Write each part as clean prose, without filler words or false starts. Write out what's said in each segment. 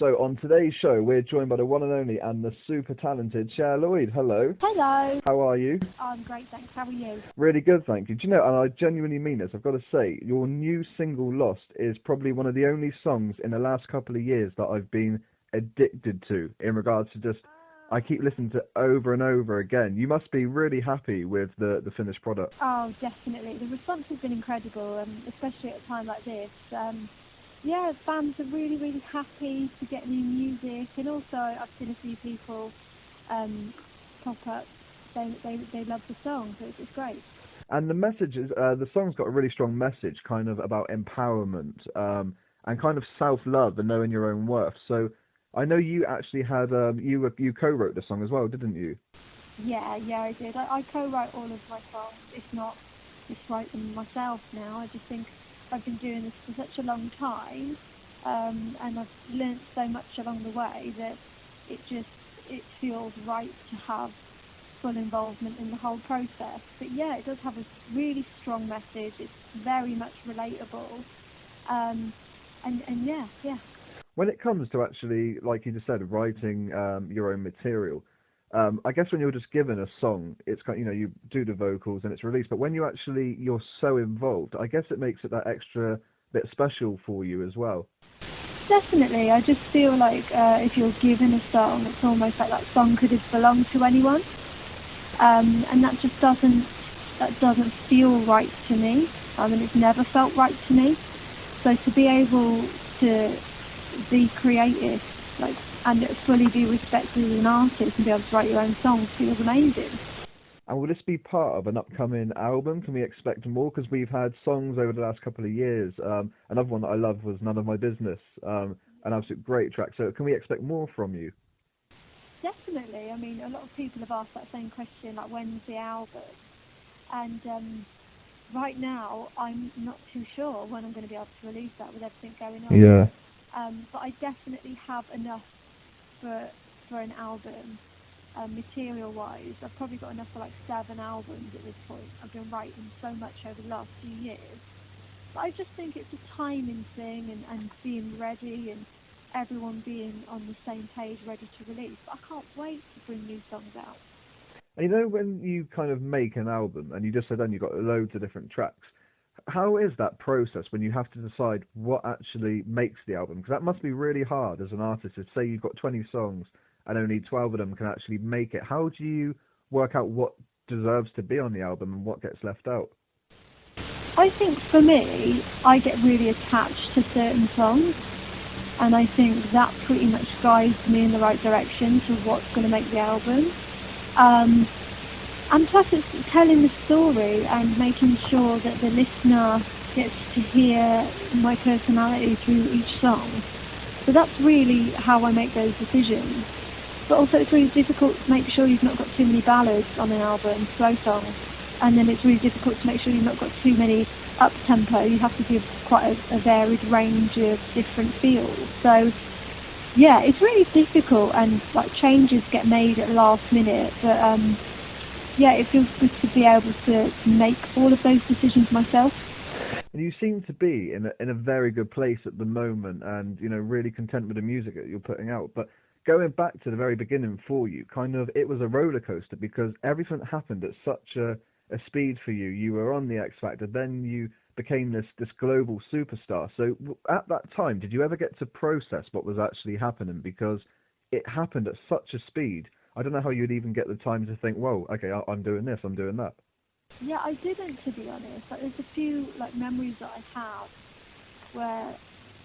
So on today's show, we're joined by the one and only and the super talented Cher Lloyd. Hello. Hello. How are you? I'm great, thanks. How are you? Really good, thank you. Do you know, and I genuinely mean this, I've got to say, your new single, Lost, is probably one of the only songs in the last couple of years that I've been addicted to in regards to just, I keep listening to it over and over again. You must be really happy with the finished product. Oh, definitely. The response has been incredible, especially at a time like this. Yeah, fans are really, really happy to get new music, and also I've seen a few people pop up saying that they love the song, so it's great. And the message is, the song's got a really strong message, kind of about empowerment and kind of self-love and knowing your own worth. So I know you actually had, you co-wrote the song as well, didn't you? Yeah, I did. I co-write all of my songs, if not just write them myself now. I just think I've been doing this for such a long time, and I've learnt so much along the way that it feels right to have full involvement in the whole process. But yeah, it does have a really strong message. It's very much relatable, and yeah. When it comes to actually, like you just said, writing your own material, I guess when you're just given a song, it's kind, you do the vocals and it's released. But when you're so involved, I guess it makes it that extra bit special for you as well. Definitely, I just feel like if you're given a song, it's almost like that song could have belonged to anyone, and that just doesn't feel right to me. I mean, it's never felt right to me. So to be able to be creative, and fully be respected as an artist and be able to write your own songs feels amazing. And will this be part of an upcoming album? Can we expect more? Because we've had songs over the last couple of years. Another one that I love was None of My Business, an absolute great track. So can we expect more from you? Definitely. I mean, a lot of people have asked that same question, like, when's the album? And right now, I'm not too sure when I'm going to be able to release that with everything going on. Yeah. But I definitely have enough for an album, material-wise. I've probably got enough for like 7 albums at this point. I've been writing so much over the last few years. But I just think it's a timing thing and being ready and everyone being on the same page, ready to release. But I can't wait to bring new songs out. And when you kind of make an album, and you just said then you've got loads of different tracks, how is that process when you have to decide what actually makes the album? Because that must be really hard as an artist. To say you've got 20 songs and only 12 of them can actually make it. How do you work out what deserves to be on the album and what gets left out? I think for me, I get really attached to certain songs, and I think that pretty much guides me in the right direction to what's going to make the album. And plus it's telling the story and making sure that the listener gets to hear my personality through each song. So that's really how I make those decisions. But also it's really difficult to make sure you've not got too many ballads on an album, slow songs. And then it's really difficult to make sure you've not got too many up-tempo. You have to give quite a varied range of different feels. So yeah, it's really difficult, and like changes get made at the last minute. But yeah, it feels good to be able to make all of those decisions myself. And you seem to be in a very good place at the moment, and really content with the music that you're putting out. But going back to the very beginning for you, kind of it was a roller coaster because everything happened at such a speed for you. You were on the X Factor, then you became this global superstar. So at that time, did you ever get to process what was actually happening? Because it happened at such a speed. I don't know how you'd even get the time to think, whoa, okay, I'm doing this, I'm doing that. Yeah, I didn't, to be honest. Like, there's a few memories that I have where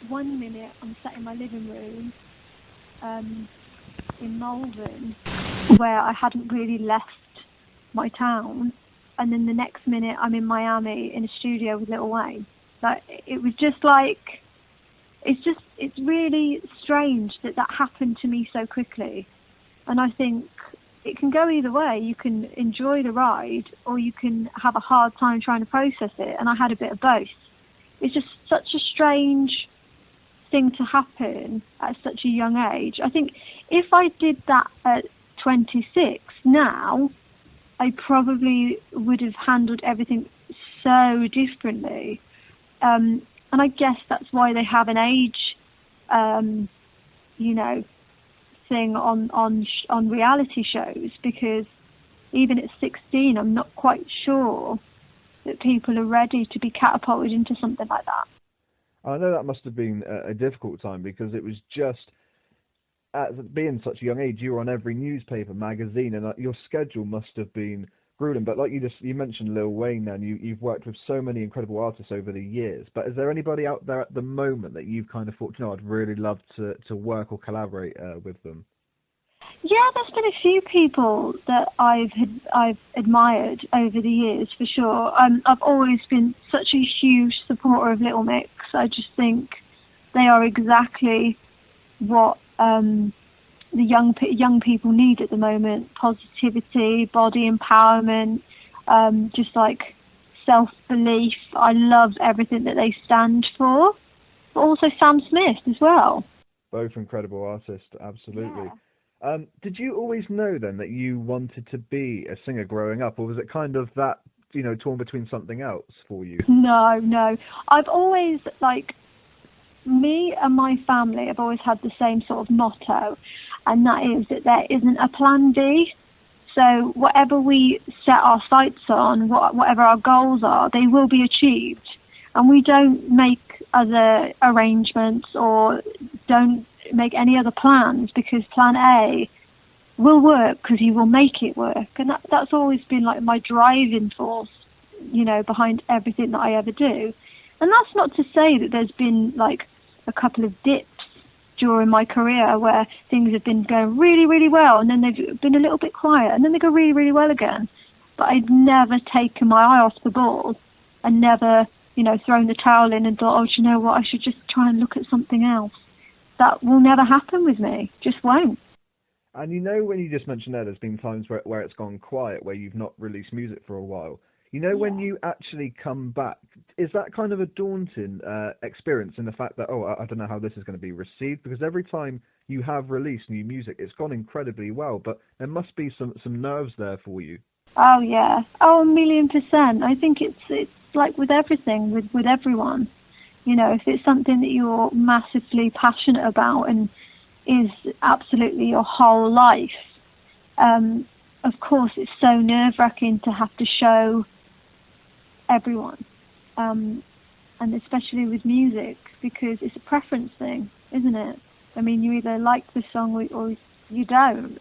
one minute I'm sat in my living room in Malvern, where I hadn't really left my town, and then the next minute I'm in Miami in a studio with Lil Wayne. Like, it was just like, it's really strange that happened to me so quickly. And I think it can go either way. You can enjoy the ride, or you can have a hard time trying to process it. And I had a bit of both. It's just such a strange thing to happen at such a young age. I think if I did that at 26 now, I probably would have handled everything so differently. And I guess that's why they have an age you know, thing on reality shows, because even at 16, I'm not quite sure that people are ready to be catapulted into something like that. I know that must have been a difficult time, because it was just, at being such a young age, you were on every newspaper, magazine, and your schedule must have been grueling. But like you mentioned Lil Wayne, and you've worked with so many incredible artists over the years. But is there anybody out there at the moment that you've kind of thought, you know, I'd really love to work or collaborate with them? Yeah, there's been a few people that I've admired over the years, for sure. I've always been such a huge supporter of Little Mix. I just think they are exactly what the young people need at the moment: positivity, body empowerment, just like self-belief. I love everything that they stand for. But also Sam Smith as well. Both incredible artists, absolutely. Yeah. Did you always know then that you wanted to be a singer growing up, or was it kind of that, you know, torn between something else for you? No. I've always, like, me and my family have always had the same sort of motto, and that is that there isn't a plan B. So whatever we set our sights on, whatever our goals are, they will be achieved. And we don't make other arrangements or don't make any other plans, because plan A will work because you will make it work. And that's always been like my driving force, you know, behind everything that I ever do. And that's not to say that there's been like a couple of dips during my career where things have been going really, really well, and then they've been a little bit quiet, and then they go really, really well again. But I'd never taken my eye off the ball, and never, you know, thrown the towel in and thought, oh, do you know what, I should just try and look at something else. That will never happen with me. Just won't. And you know, when you just mentioned there's been times where it's gone quiet, where you've not released music for a while. You know, when you actually come back, is that kind of a daunting experience, in the fact that, oh, I don't know how this is going to be received? Because every time you have released new music, it's gone incredibly well, but there must be some nerves there for you. Oh, yeah. Oh, 1,000,000%. I think it's like with everything, with everyone. You know, if it's something that you're massively passionate about and is absolutely your whole life, of course it's so nerve-wracking to have to show everyone, and especially with music, because it's a preference thing, isn't it? I mean, you either like the song or you don't,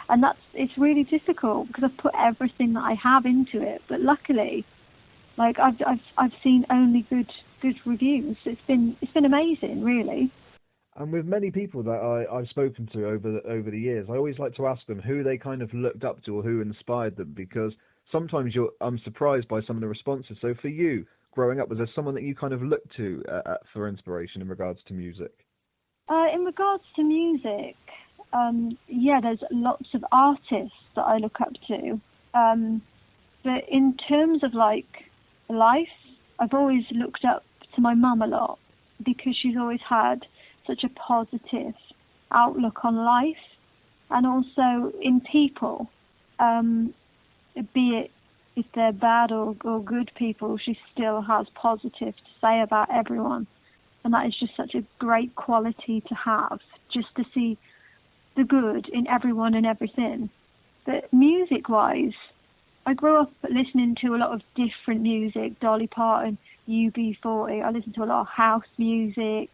and it's really difficult, because I've put everything that I have into it. But luckily, like I've seen only good reviews. It's been amazing, really. And with many people that I've spoken to over the years, I always like to ask them who they kind of looked up to or who inspired them, because sometimes I'm surprised by some of the responses. So for you, growing up, was there someone that you kind of looked to for inspiration in regards to music? In regards to music, yeah, there's lots of artists that I look up to. But in terms of like life, I've always looked up to my mum a lot, because she's always had such a positive outlook on life, and also in people, be it if they're bad or good people, she still has positive to say about everyone. And that is just such a great quality to have, just to see the good in everyone and everything. But music-wise, I grew up listening to a lot of different music, Dolly Parton, UB40. I listened to a lot of house music.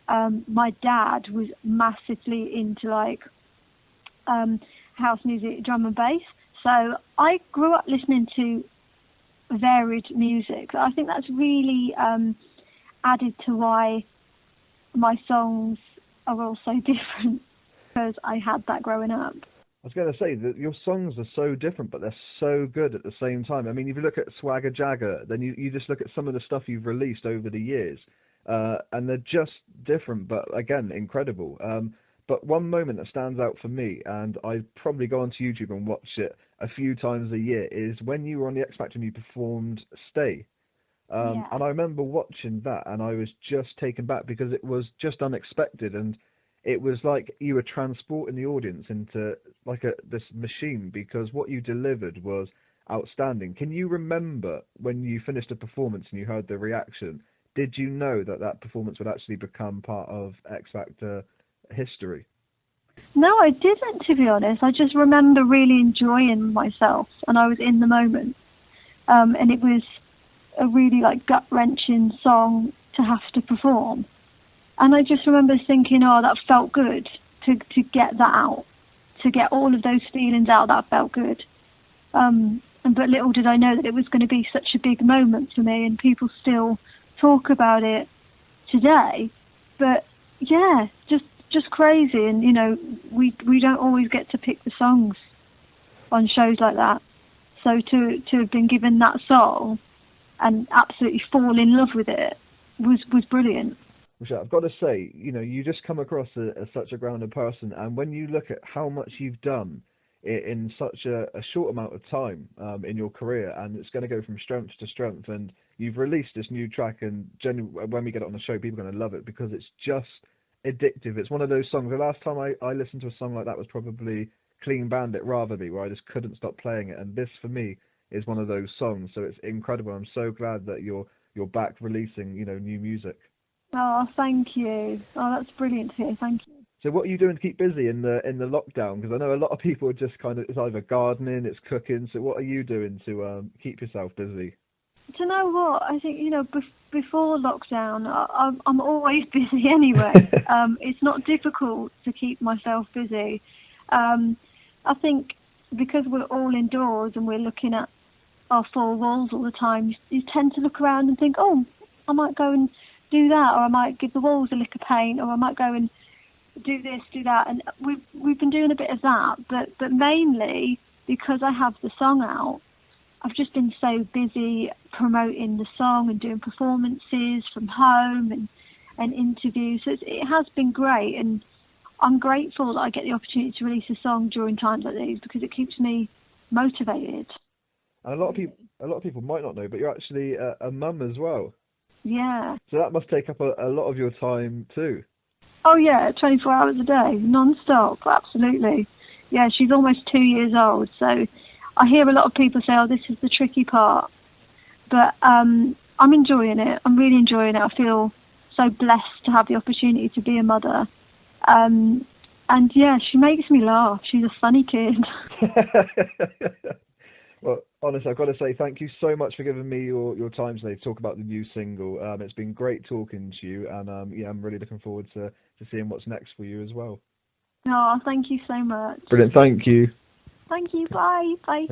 My dad was massively into like house music, drum and bass. So I grew up listening to varied music. I think that's really added to why my songs are all so different, because I had that growing up. I was going to say that your songs are so different, but they're so good at the same time. I mean, if you look at Swagger Jagger, then you just look at some of the stuff you've released over the years, and they're just different, but again, incredible. But one moment that stands out for me, and I probably go onto YouTube and watch it a few times a year, is when you were on the X Factor and you performed Stay. And I remember watching that, and I was just taken back, because it was just unexpected, and it was like you were transporting the audience into like this machine, because what you delivered was outstanding. Can you remember when you finished a performance and you heard the reaction? Did you know that performance would actually become part of X Factor history? No, I didn't, to be honest. I just remember really enjoying myself, and I was in the moment. And it was a really like gut-wrenching song to have to perform. And I just remember thinking, oh, that felt good to get that out, to get all of those feelings out. That felt good. But little did I know that it was going to be such a big moment for me, and people still talk about it today. But yeah, just crazy. And you know, we don't always get to pick the songs on shows like that. So to have been given that song and absolutely fall in love with it was brilliant. Michelle, I've got to say, you know, you just come across as such a grounded person, and when you look at how much you've done in such a short amount of time in your career, and it's going to go from strength to strength, and you've released this new track, and when we get it on the show, people are going to love it because it's just addictive. It's one of those songs. The last time I listened to a song like that was probably Clean Bandit Ratherby, where I just couldn't stop playing it, and this for me is one of those songs. So it's incredible. I'm so glad that you're back releasing, you know, new music. Oh, thank you. Oh, that's brilliant to hear. Thank you. So what are you doing to keep busy in the lockdown? Because I know a lot of people are just kind of, it's either gardening, it's cooking. So what are you doing to keep yourself busy? Do you know what? I think, you know, before lockdown, I'm always busy anyway. It's not difficult to keep myself busy. I think because we're all indoors and we're looking at our four walls all the time, you tend to look around and think, oh, I might go and do that, or I might give the walls a lick of paint, or I might go and do this, do that. And we've been doing a bit of that, but mainly because I have the song out, I've just been so busy promoting the song and doing performances from home and interviews. So it has been great, and I'm grateful that I get the opportunity to release a song during times like these because it keeps me motivated. And a lot of people might not know, but you're actually a mum as well. Yeah. So that must take up a lot of your time too. Oh yeah, 24 hours a day, non-stop, absolutely. Yeah, she's almost 2 years old, so I hear a lot of people say, oh, this is the tricky part. But I'm enjoying it. I'm really enjoying it. I feel so blessed to have the opportunity to be a mother. And yeah, she makes me laugh. She's a funny kid. Well, honestly, I've got to say thank you so much for giving me your time today to talk about the new single. It's been great talking to you, and yeah, I'm really looking forward to seeing what's next for you as well. Oh, thank you so much. Brilliant. Thank you. Thank you. Bye. Bye.